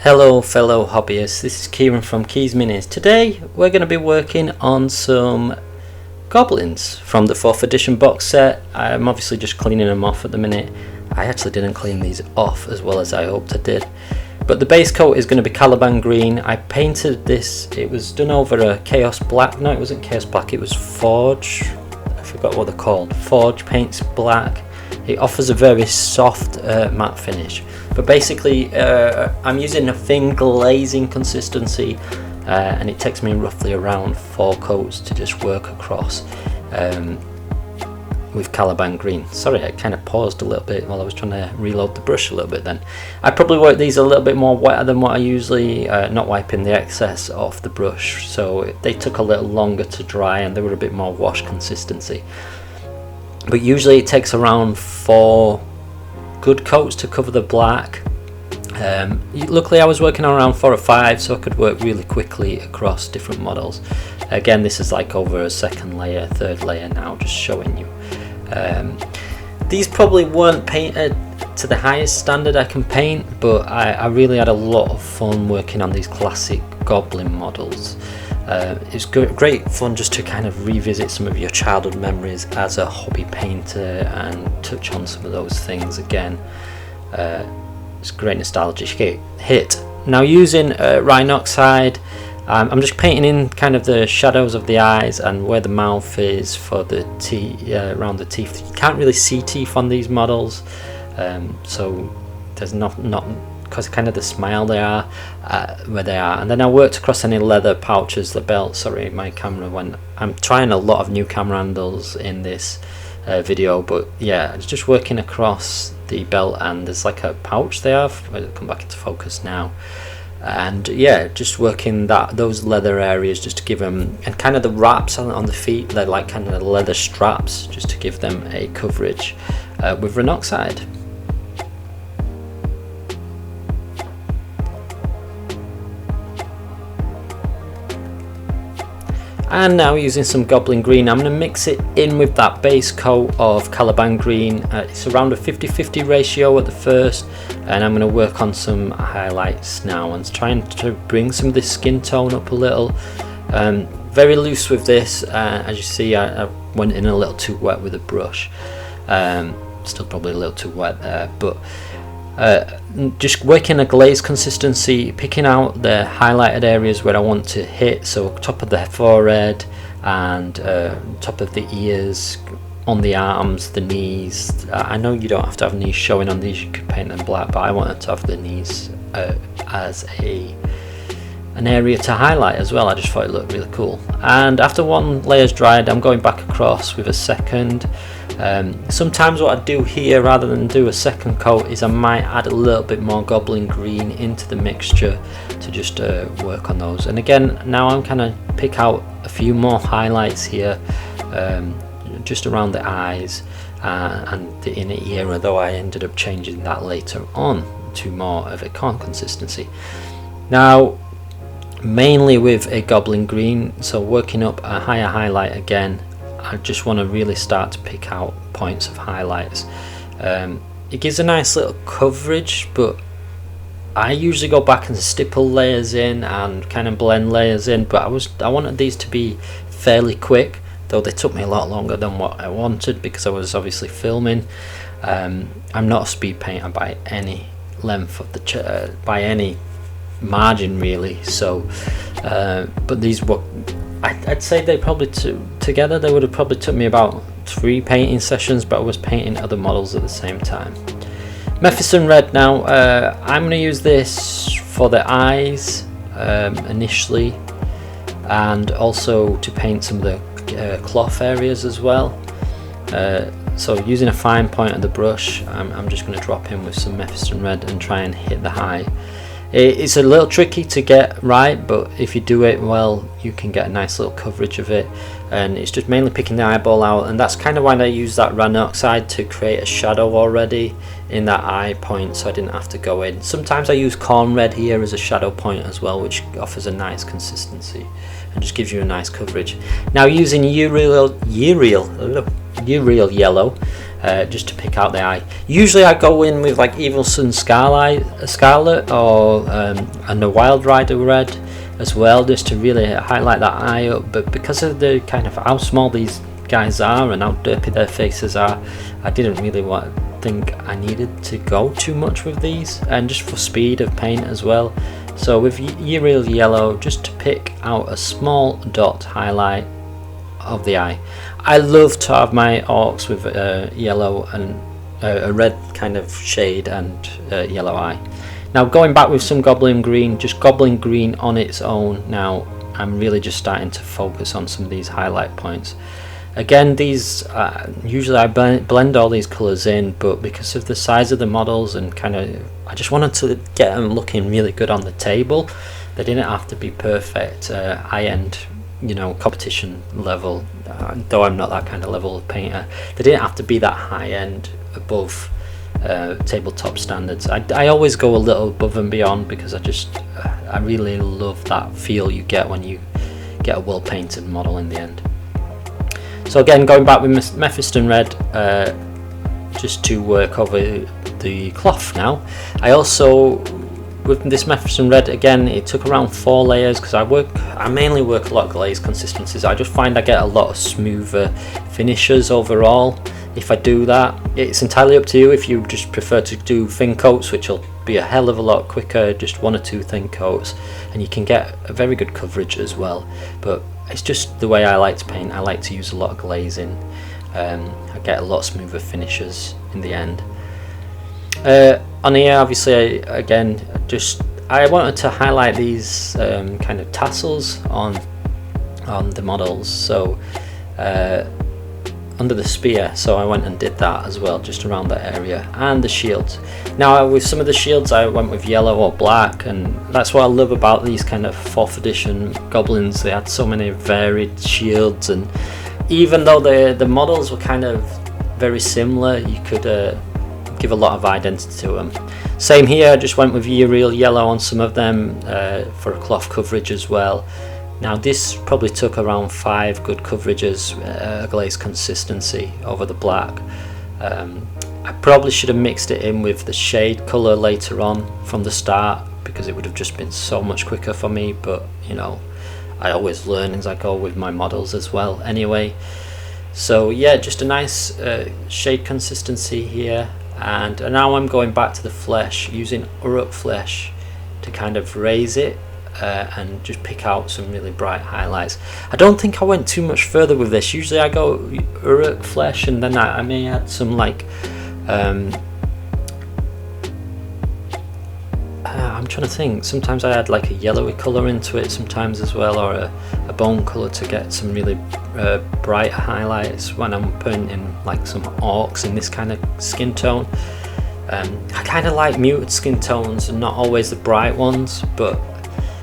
Hello fellow hobbyists, this is Kieran from Keys Minis. Today we're going to be working on some Goblins from the 4th edition box set. I'm obviously just cleaning them off at the minute. I actually didn't clean these off as well as I hoped I did. But the base coat is going to be Caliban green. I painted this, it was done over a Chaos Black. No, it wasn't Chaos Black, it was Forge. I forgot what they're called. Forge paints black. It offers a very soft matte finish. But basically I'm using a thin glazing consistency and it takes me roughly around 4 coats to just work across with Caliban green. Sorry, I kind of paused a little bit while I was trying to reload the brush a little bit then. I probably work these a little bit more wetter than what I usually, not wiping the excess off the brush, so they took a little longer to dry and they were a bit more wash consistency. But usually it takes around 4 good coats to cover the black. Luckily I was working on around 4 or 5, so I could work really quickly across different models. Again, this is like over a 2nd layer, 3rd layer now, just showing you. These probably weren't painted to the highest standard I can paint, but I really had a lot of fun working on these classic Goblin models. It's great fun just to kind of revisit some of your childhood memories as a hobby painter and touch on some of those things again. It's a great nostalgic hit. Now using Rhinoxide, I'm just painting in kind of the shadows of the eyes and where the mouth is for the teeth, around the teeth. You can't really see teeth on these models, so there's not because kind of the smile they are where they are. And then I worked across any leather pouches, the belt. Sorry, my camera went. I'm trying a lot of new camera handles in this video, but yeah, it's just working across the belt and there's like a pouch there. I'll come back into focus now. And yeah, just working those leather areas just to give them, and kind of the wraps on the feet, they're like kind of leather straps, just to give them a coverage with Rhinoxide. And now using some Goblin green, I'm going to mix it in with that base coat of Caliban green. It's around a 50-50 ratio at the first, and I'm going to work on some highlights now and trying to bring some of this skin tone up a little. Very loose with this, as you see I went in a little too wet with the brush. Still probably a little too wet there, but just working a glaze consistency, picking out the highlighted areas where I want to hit, so top of the forehead and top of the ears, on the arms, the knees. I know you don't have to have knees showing on these, you could paint them black, but I wanted to have the knees as an area to highlight as well. I just thought it looked really cool. And after one layer's dried, I'm going back across with a second. Sometimes what I do here, rather than do a second coat, is I might add a little bit more Goblin green into the mixture to just work on those. And again, now I'm kind of pick out a few more highlights here, just around the eyes and the inner ear, although I ended up changing that later on to more of a corn consistency. Now mainly with a Goblin green, so working up a higher highlight again, I just want to really start to pick out points of highlights. It gives a nice little coverage, but I usually go back and stipple layers in and kind of blend layers in, but I wanted these to be fairly quick, though they took me a lot longer than what I wanted because I was obviously filming. I'm not a speed painter by any length of the by any margin really, so but these were, I'd say they probably together they would have probably took me about 3 painting sessions, but I was painting other models at the same time. Mephiston red now, I'm going to use this for the eyes initially, and also to paint some of the cloth areas as well. So using a fine point of the brush, I'm just going to drop in with some Mephiston red and try and hit the high. It's a little tricky to get right, but if you do it well, you can get a nice little coverage of it. And it's just mainly picking the eyeball out, and that's kind of why I use that Rhinoxide to create a shadow already in that eye point, so I didn't have to go in. Sometimes I use corn red here as a shadow point as well, which offers a nice consistency and just gives you a nice coverage. Now using Uriel yellow, just to pick out the eye. Usually I go in with like Evil Sun Scarlet or and the Wild Rider Red as well, just to really highlight that eye up, but because of the kind of how small these guys are and how derpy their faces are, I didn't really think I needed to go too much with these, and just for speed of paint as well. So with Uriel Yellow, just to pick out a small dot highlight of the eye. I love to have my orcs with yellow and a red kind of shade and yellow eye. Now going back with some Goblin Green, just Goblin Green on its own, now I'm really just starting to focus on some of these highlight points. Again, these usually I blend all these colours in, but because of the size of the models and kind of, I just wanted to get them looking really good on the table. They didn't have to be perfect, high-end, you know, competition level, though I'm not that kind of level of painter. They didn't have to be that high-end, above tabletop standards. I always go a little above and beyond, because I really love that feel you get when you get a well painted model in the end. So again, going back with Mephiston Red, just to work over the cloth now. I also, with this Mephiston Red, again, it took around 4 layers, because I mainly work a lot of glaze consistencies. I just find I get a lot of smoother finishes overall if I do that. It's entirely up to you if you just prefer to do thin coats, which will be a hell of a lot quicker, just 1 or 2 thin coats, and you can get a very good coverage as well. But it's just the way I like to paint. I like to use a lot of glazing. I get a lot smoother finishes in the end. On here, obviously, I wanted to highlight these kind of tassels on the models. So under the spear, so I went and did that as well, just around that area, and the shields. Now with some of the shields I went with yellow or black, and that's what I love about these kind of 4th edition goblins. They had so many varied shields, and even though the models were kind of very similar, you could give a lot of identity to them. Same here, I just went with Uriel Yellow on some of them for a cloth coverage as well. Now this probably took around 5 good coverages, glaze consistency over the black. I probably should have mixed it in with the shade colour later on from the start, because it would have just been so much quicker for me, but you know, I always learn as I go with my models as well anyway. So yeah, just a nice shade consistency here, and now I'm going back to the flesh, using Uruk flesh to kind of raise it. And just pick out some really bright highlights. I don't think I went too much further with this. Usually I go Uruk flesh, and then I may add some like I'm trying to think, sometimes I add like a yellowy colour into it sometimes as well, or a bone colour to get some really bright highlights when I'm putting in like some orcs in this kind of skin tone. I kind of like muted skin tones and not always the bright ones, but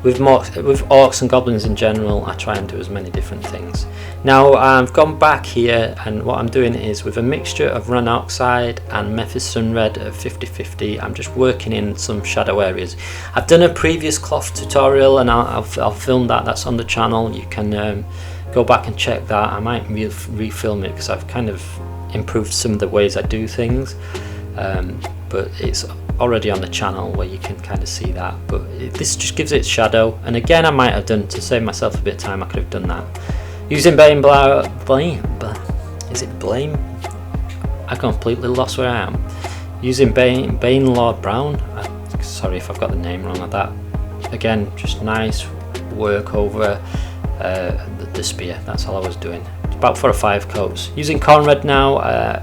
with orcs and goblins in general, I try and do as many different things. Now I've gone back here, and what I'm doing is with a mixture of Run Oxide and Mephiston Red at 50-50, I'm just working in some shadow areas. I've done a previous cloth tutorial, and I'll film that. That's on the channel. You can go back and check that. I might refilm it, because I've kind of improved some of the ways I do things. But it's already on the channel where you can kind of see that, but this just gives it shadow. And again, I might have done, to save myself a bit of time, I could have done that using is it Blame? I completely lost where I am. Using Bane Lord Brown. Sorry if I've got the name wrong of that. Again, just nice work over the spear. That's all I was doing. It's about 4 or 5 coats. Using Corn Red now.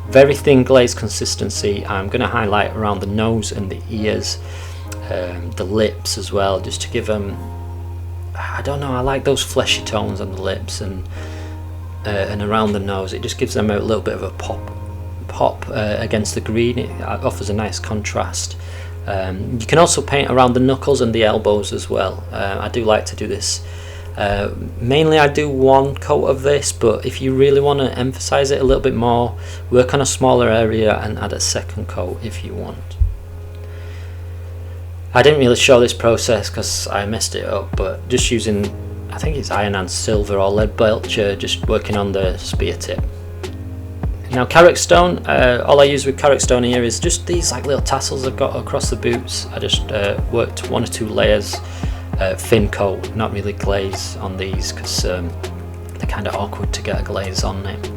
Very thin glaze consistency. I'm going to highlight around the nose and the ears, the lips as well, just to give them, I don't know, I like those fleshy tones on the lips and around the nose. It just gives them a little bit of a pop against the green. It offers a nice contrast. You can also paint around the knuckles and the elbows as well. I do like to do this. Mainly I do 1 coat of this, but if you really want to emphasize it a little bit more, work on a smaller area and add a 2nd coat if you want. I didn't really show this process because I messed it up, but just using, I think it's iron and silver or lead belcher, just working on the spear tip. Now Carrick stone, all I use with Carrick stone here is just these like little tassels I've got across the boots. I just worked 1 or 2 layers, thin coat, not really glaze on these because they're kind of awkward to get a glaze on it.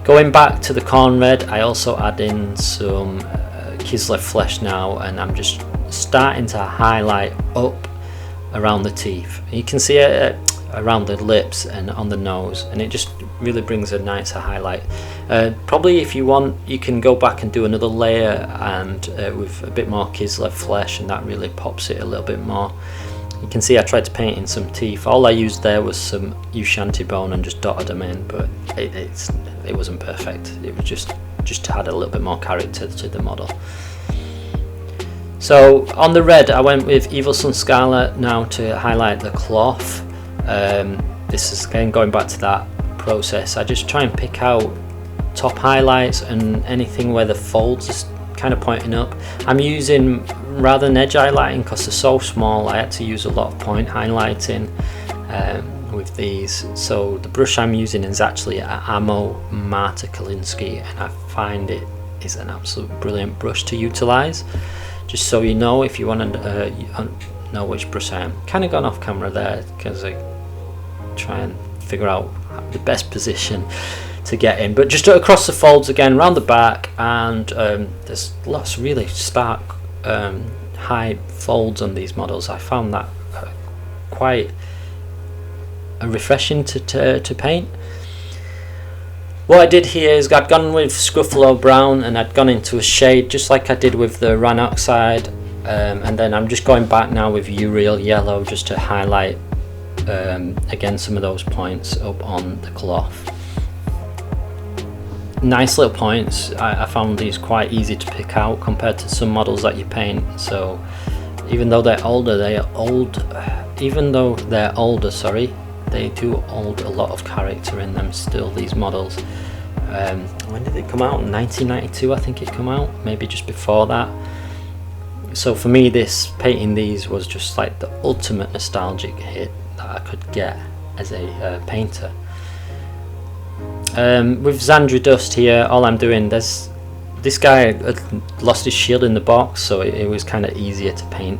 Going back to the corn red, I also add in some Kislev flesh now, and I'm just starting to highlight up around the teeth. You can see it around the lips and on the nose, and it just really brings a nicer highlight. Probably if you want, you can go back and do another layer and with a bit more Kislev flesh, and that really pops it a little bit more. You can see I tried to paint in some teeth. All I used there was some Ushanti bone and just dotted them in, but it wasn't perfect. It was just to add a little bit more character to the model. So on the red, I went with Evil Sun Scarlet now to highlight the cloth. This is again going back to that process. I just try and pick out top highlights and anything where the folds is kind of pointing up. I'm using rather than edge highlighting because they're so small. I had to use a lot of point highlighting with these. So the brush I'm using is actually an Ammo Marta Kalinsky, and I find it is an absolute brilliant brush to utilize. Just so you know, if you want to know which brush I am. Kind of gone off camera there because I try and figure out the best position to get in, but just across the folds again, around the back, and there's lots of really stark high folds on these models. I found that quite refreshing to paint. What I did here is I'd gone with Scruffalo Brown, and I'd gone into a shade just like I did with the Ran Oxide, and then I'm just going back now with Uriel Yellow just to highlight again some of those points up on the cloth. Nice little points. I found these quite easy to pick out compared to some models that you paint. So even though they're older, they do hold a lot of character in them still, these models. When did it come out? 1992 I think it came out, maybe just before that. So for me, painting these was just like the ultimate nostalgic hit that I could get as a painter. With Xandri Dust here, all I'm doing, this guy had lost his shield in the box, so it was kind of easier to paint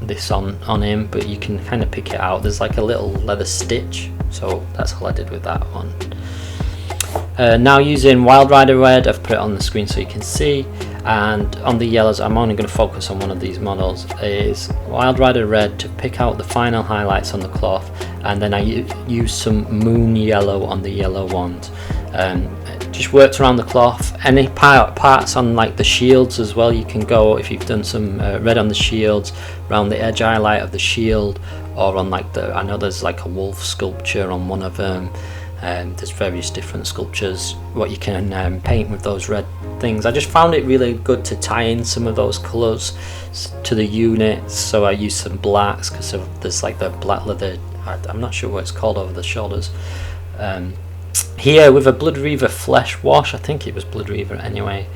this on him, but you can kind of pick it out. There's like a little leather stitch, so that's all I did with that one. Now using Wild Rider Red, I've put it on the screen so you can see, and on the yellows, I'm only going to focus on one of these models, is Wild Rider Red to pick out the final highlights on the cloth, and then I use some Moon Yellow on the yellow ones. Just worked around the cloth. Any parts on like the shields as well, you can go, if you've done some red on the shields, around the edge highlight of the shield, or on like I know there's like a wolf sculpture on one of them. There's various different sculptures what you can paint with those red things. I just found it really good to tie in some of those colours to the units, so I used some blacks because there's like the black leather, I'm not sure what it's called, over the shoulders. Here with a Blood Reaver flesh wash, I think it was Blood Reaver anyway.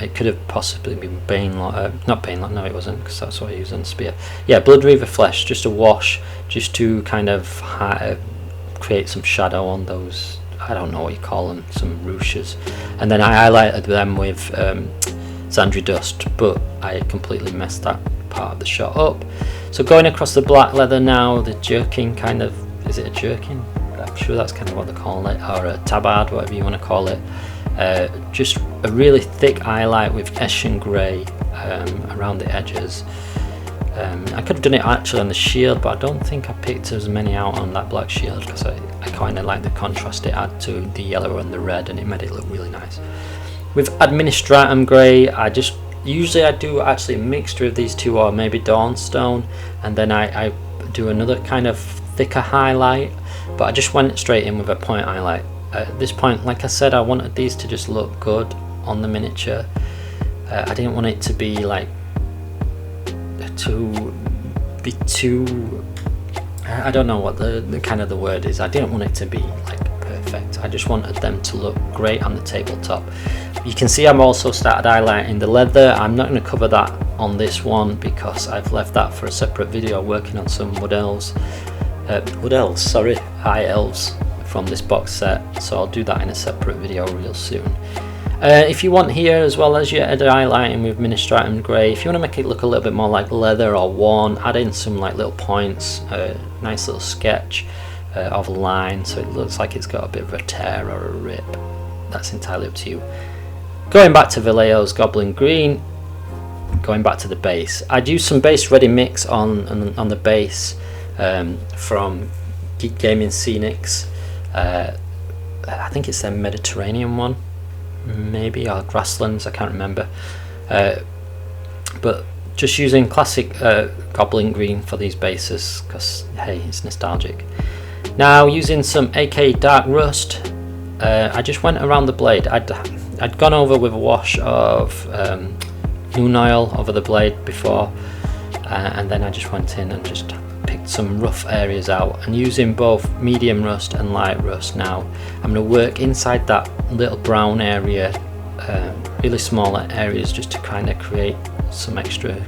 It could have possibly been Banelock, not Banelock, no it wasn't, because that's what I used on the spear. Yeah, Blood Reaver flesh, just a wash, just to kind of create some shadow on those, I don't know what you call them, some ruches. And then I highlighted them with Xandri Dust, but I completely messed that part of the shot up. So going across the black leather now, the jerkin kind of, is it a jerkin? I'm sure that's kind of what they call it, or a tabard, whatever you want to call it. Just a really thick highlight with Eshin Grey around the edges. I could have done it actually on the shield, but I don't think I picked as many out on that black shield because I kind of like the contrast it had to the yellow and the red, and it made it look really nice. With Administratum Grey, usually I do actually a mixture of these two, or maybe Dawnstone, and then I do another kind of thicker highlight, but I just went straight in with a point highlight. At this point, like I said, I wanted these to just look good on the miniature. I didn't want it to be like too I don't know what the kind of the word is. I didn't want it to be like perfect. I just wanted them to look great on the tabletop. You can see I'm also started highlighting the leather. I'm not going to cover that on this one because I've left that for a separate video working on some high elves from this box set, so I'll do that in a separate video real soon. If you want here, as well as your highlighting with Ministratum Grey, if you want to make it look a little bit more like leather or worn, add in some like little points, nice little sketch of a line so it looks like it's got a bit of a tear or a rip. That's entirely up to you. Going back to Vallejo's Goblin Green, going back to the base, I'd use some base ready mix on the base from Geek Gaming Scenics. I think it's their Mediterranean one, maybe, or Grasslands, I can't remember. But just using classic Goblin Green for these bases because hey, it's nostalgic. Now using some AK Dark Rust, I just went around the blade. I'd gone over with a wash of Moon Oil over the blade before, and then I just went in and just picked some rough areas out, and using both medium rust and light rust, now I'm going to work inside that little brown area, really smaller areas, just to kind of create some extra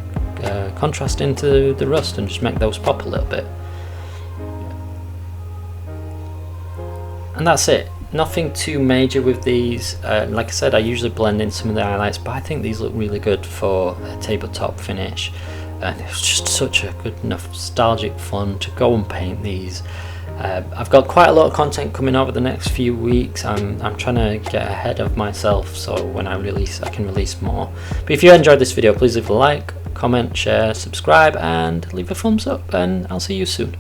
contrast into the rust and just make those pop a little bit. And that's it. Nothing too major with these. Like I said, I usually blend in some of the highlights, but I think these look really good for a tabletop finish, and it's just such a good nostalgic fun to go and paint these. I've got quite a lot of content coming over the next few weeks. I'm trying to get ahead of myself, so when I release, I can release more. But if you enjoyed this video, please leave a like, comment, share, subscribe, and leave a thumbs up, and I'll see you soon.